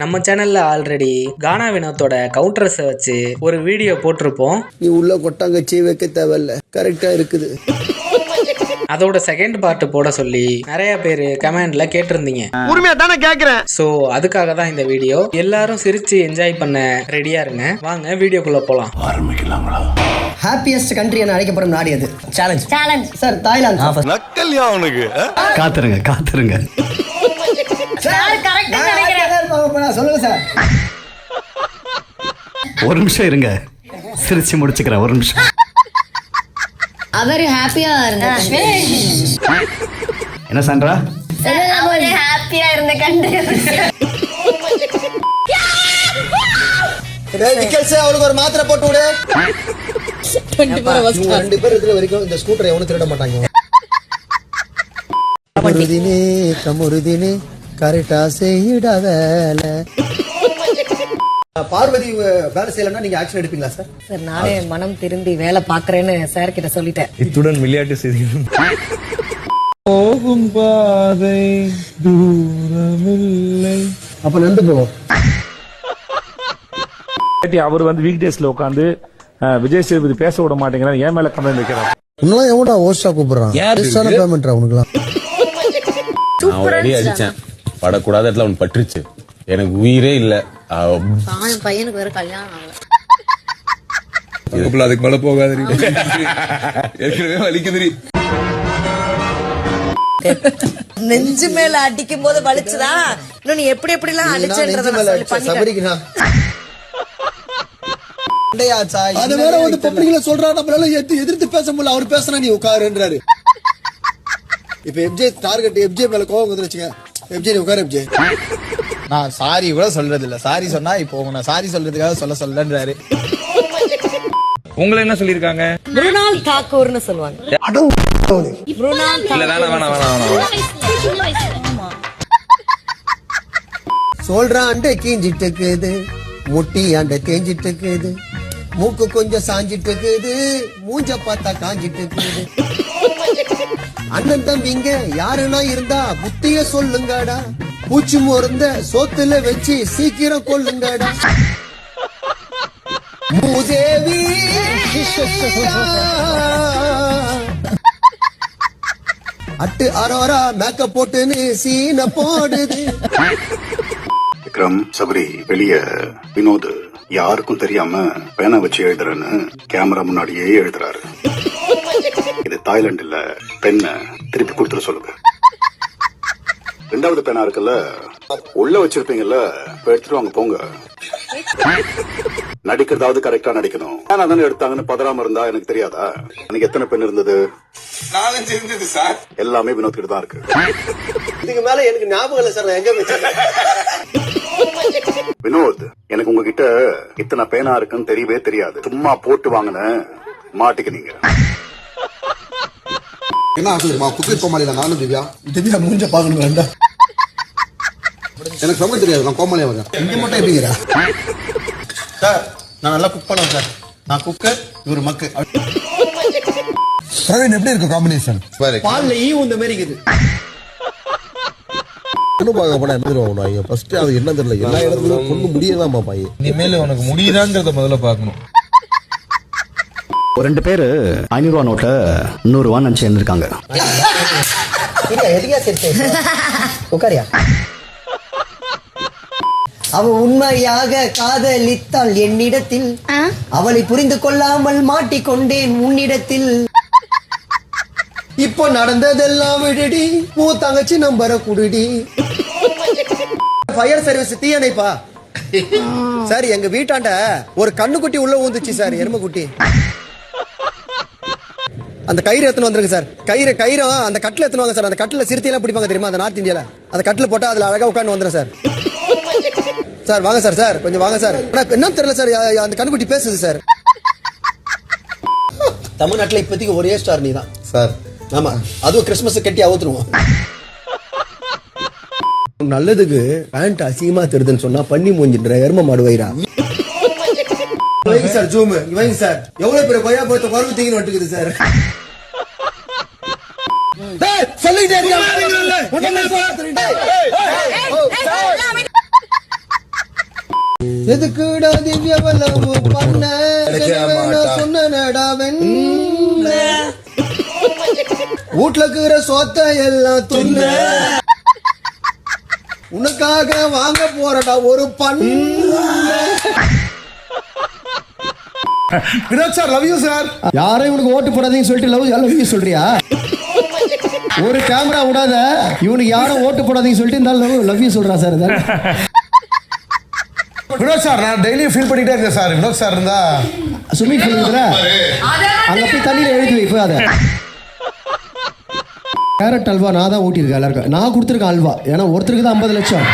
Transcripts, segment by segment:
நம்ம சேனல்ல ஆல்ரெடி கானா வினோத்தோட கவுண்டர்ஸை வச்சு ஒரு வீடியோ போட்டிருப்போம். நீ உள்ள கொட்டாங்கச்சி வைக்க தேவையில்ல, கரெக்டா இருக்குது. அதோட செகண்ட் பார்ட் போட சொல்லி நிறைய பேர் கமெண்ட்ல கேட்டிருந்தீங்க. உரிமையா தானே கேக்குறேன். சோ அதுக்காக தான் இந்த வீடியோ. எல்லாரும் சிரிச்சு என்ஜாய் பண்ண ரெடியா இருங்க. வாங்க வீடியோக்குள்ள போலாம். ஆரம்பிக்கலாங்களா? ஹாப்பியஸ்ட் கண்ட்ரி என அழைக்கப்படும் நாடு எது? Challenge sir, Thailand. நக்கல்யா அவனுக்கு. காத்துருங்க சொல்லுங்க சார். ஒரு நிமிஷம் இருங்க, சிரிச்சு முடிச்சுக்கிறேன். ஒரு நிமிஷம். அவர் ஹாப்பியா இருந்தாங்க. என்ன சான்றா? அவர் ஹாப்பியா இருந்த கண்ட்ரி. அவளுக்கு ஒரு மாத்திரை போட்டு விடு. 2 பேர் இருக்கிற வரைக்கும் இந்த ஸ்கூட்டரை எவனும் திருட மாட்டாங்க. கமுருதினே கரெக்டா செய்யிட வேலை. பார்வதி வேலை செய்யலன்னா நீங்க ஆக்ஷன் எடுப்பீங்களா சார்? சார், நானே மனம் திரும்பி வேலை பாக்குறேன்னு சார் கிட்ட சொல்லிட்டேன். இத்துடன் விளையாட்டு செய்திகள் போகும் பாதை தூரமில்லை. அப்ப நண்டு போவோம். அவர் வந்து வீக் டேஸ்ல உட்காந்து விஜய் சேதுபதி பேச விட மாட்டேங்கிறார், ஏன் மேல கம்ப்ளைண்ட் வைக்கிறார். இன்னும் எவன்டா ஹோஸ்டா கூப்பிடுறான்? பேமெண்ட் அவனுக்குலாம். நான் ஒரு அடி அடிச்சேன், படக்கூடாத இடத்துல அவன் பட்டுருச்சு. எனக்கு உயிரே இல்ல. பையனுக்கு வேற கல்யாணம் ஆகல. அதுக்கு மேல போகாது, ஏற்கனவே வலிக்குது. நெஞ்சு மேல அடிக்கும் போது வலிச்சுதா? இன்னும் நீ எப்படி எல்லாம் அடிச்சேன்றத அது வேற வந்து பப்ளிக்ல சொல்றாரு, நம்மளால எதிர்த்து பேச முடியல. அவர் பேசினா நீ உட்காருன்றாரு. இப்ப எப்ஜே டார்கெட், எப்ஜே மேல கோவம் வந்து வச்சுங்க. எப்ஜே நீ உட்காரு. எப்ஜே நான் சாரி கூட சொல்றது இல்ல. சாரி சொன்னா இப்போ நான் சாரி சொல்றதுக்காக சொல்லன்றாரு. உங்களை என்ன சொல்லிருக்காங்க? முருனால் தாக்கூர்னு சொல்லுவாங்க. சொல்றான் கீஞ்சிட்டு இருக்குது, முட்டி ஆண்ட தேஞ்சிட்டு இருக்குது, மூக்கு கொஞ்சம் சாஞ்சிட்டு இருக்குது, மூஞ்ச பார்த்தா காஞ்சிட்டு இருக்குது. அண்ணன் தம்பிங்க யாருன்னா இருந்தா புத்திய சொல்லுங்கடா, பூச்சி மொருந்த சோத்துல வச்சு சீக்கிரம் கொள்ளுங்கடா. மூதேவி அட்டு அரோரா மேக்கப் போட்டுன்னு சீன போடுது. விக்ரம் சபரி வெளிய வினோத் யாருக்கும் தெரியாம பேனா வச்சு எழுதுறேன்னு கேமரா முன்னாடியே எழுதுறாரு. இது தாய்லாந்து இல்ல, பெண்ண திருப்பி கொடுத்துட சொல்லுங்க. 2வது பேனா இருக்குல்ல, உள்ள வச்சிருப்பீங்கல்ல, எடுத்துட்டு வாங்க போங்க. நடிக்கிறதாவது கரெக்டா நடிக்கணும். பேனா தானே எடுத்தாங்கன்னு பதறாம இருந்தா எனக்கு தெரியாதா? எனக்கு எத்தனை பெண் இருந்தது? 4 இருந்தது சார். எல்லாமே வினோத் கிட்ட தான் இருக்கு. இதுக்கு மேல எனக்கு ஞாபகம் இல்ல சார், எங்க வினோத், எனக்கு உங்ககிட்ட இத்தனை பேனா இருக்குன்னு தெரியவே தெரியாது. சும்மா போட்டு வாங்கின மாட்டிக்கினீங்க. என்ன ஆகுதுமா? குக்கர் கோமாளியில நானும் திவ்யா மூஞ்ச பாக்கணும் வேண்டாம். எனக்கு சமைக்க தெரியாது, நான் கோமாளியா வரேன். இங்க மட்டும் எப்படிங்கிறா சார்? நான் நல்லா குக் பண்ணுவேன் சார். நான் குக்கர், இவரு மக்கு. பிரவீன் எப்படி இருக்கு காம்பினேஷன்? பால்ல ஈ உந்த மாதிரி இருக்குது. அது என்ன தெரியல, எல்லா இடத்துலயும் கொண்டு முடியதான் பாப்பாங்க. இனிமேல உனக்கு முடியுதான்றத முதல்ல பாக்கணும். 2 பேரு 500 ரூபா நோட்டை 100 ரூபா நினைச்சு இருந்திருக்காங்க. உட்காரியா? அவ உண்மையாக காதலித்தாள் என்னிடத்தில், அவளை புரிந்து கொள்ளாமல் மாட்டிக்கொண்டேன் உன்னிடத்தில். இப்போ நடந்ததெல்லாம் விடுடி, உன் தங்கச்சி நம்பரை குடுடி. ஃபயர் சர்வீஸ் தீயணைப்பா சார், எங்க வீட்டாண்ட ஒரு கண்ணுக்குட்டி உள்ள ஊந்துச்சு சார், எருமை குட்டி. அந்த கயிறு எத்தனை வந்துருங்க சார். கயிறு அந்த கட்டில எத்தனை சார். அந்த கட்டில சிறுத்தை எல்லாம் பிடிப்பாங்க தெரியுமா, அந்த நார்த் இந்தியால. அந்த கட்டில போட்டா அதுல அழகா உட்காந்து வந்துடும் சார். சார் வாங்க சார், சார் கொஞ்சம் வாங்க சார். என்ன தெரியல சார், அந்த கண்ணுக்குட்டி பேசுது சார். தமிழ்நாட்டுல இப்போதைக்கு ஒரே ஸ்டார் நீ தான் சார். ஆமா, அதுவும் கிறிஸ்துமஸ் கட்டி அவுத்துருவோம். நல்லதுக்கு பேண்ட் அசிங்கமா தெரியுதுன்னு சொன்னா பண்ணி மூஞ்சின்ற எரும மாடு வயிறா. சார் ஜூம் இவங்க சார் எவ்வளவு பெரிய கொய்யா போத்த குரங்கு தீங்கன்னு வந்துக்குது சார். சொல்லிட்டே எதுக்குடா திவ்யவளவு பண்ண சொன்னடா வெண்ண வீட்டுல இருக்கிற சொத்தை எல்லாம் துண்ண உனக்காக வாங்க போறடா ஒரு பண்ண. Vinod sir love you sir. யாரும் இவனுக்கு ஓட்டு போடாதீங்கன்னு சொல்லிட்டு லவ் யூ சொல்றியா? ஒரு கேமரா விடாத இவனுக்கு யாரும் ஓட்டு போடாதீங்கன்னு சொல்லிட்டு இருந்தாலும் லவ் யூ சொல்றா சார். வினோத் சார் நான் டெய்லியும் ஃபீல் பண்ணிட்டே இருக்கேன் சார். வினோத் சார் இருந்தா ஸ்விம்மிங் பூல் அங்க போய் தண்ணியில எழுதி வைப்போம். அதை கேரட் அல்வா நான் தான் ஊட்டியிருக்கேன் எல்லாருக்கும். நான் கொடுத்துருக்கேன் அல்வா. ஏன்னா ஒருத்தருக்கு தான் 50 லட்சம்.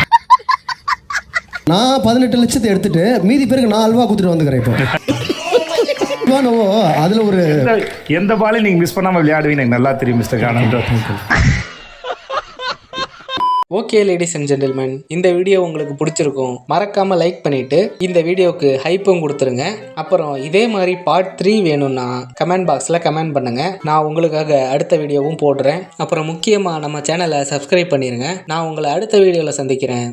நான் 18 லட்சத்தை எடுத்துட்டு மீதி பேருக்கு நான் அல்வா கொடுத்துட்டு வந்துக்கிறேன். இப்போ அதுல ஒரு எந்த பாலையும் நீங்க மிஸ் பண்ணாம விளையாடுவீங்க எனக்கு நல்லா தெரியும் mister Kanand. Okay ladies and gentlemen, இந்த வீடியோ உங்களுக்கு பிடிச்சிருக்கும். மறக்காம லைக் பண்ணிட்டு இந்த வீடியோக்கு ஹைப்பும் கொடுத்துருங்க. அப்புறம் இதே மாதிரி பார்ட் 3 வேணும்னா கமெண்ட் பாக்ஸ்ல கமெண்ட் பண்ணுங்க. நான் உங்களுக்காக அடுத்த வீடியோவும் போடுறேன். அப்புறம் முக்கியமா நம்ம சேனலை சப்ஸ்கிரைப் பண்ணிருங்க. நான் உங்களை அடுத்த வீடியோல சந்திக்கிறேன்.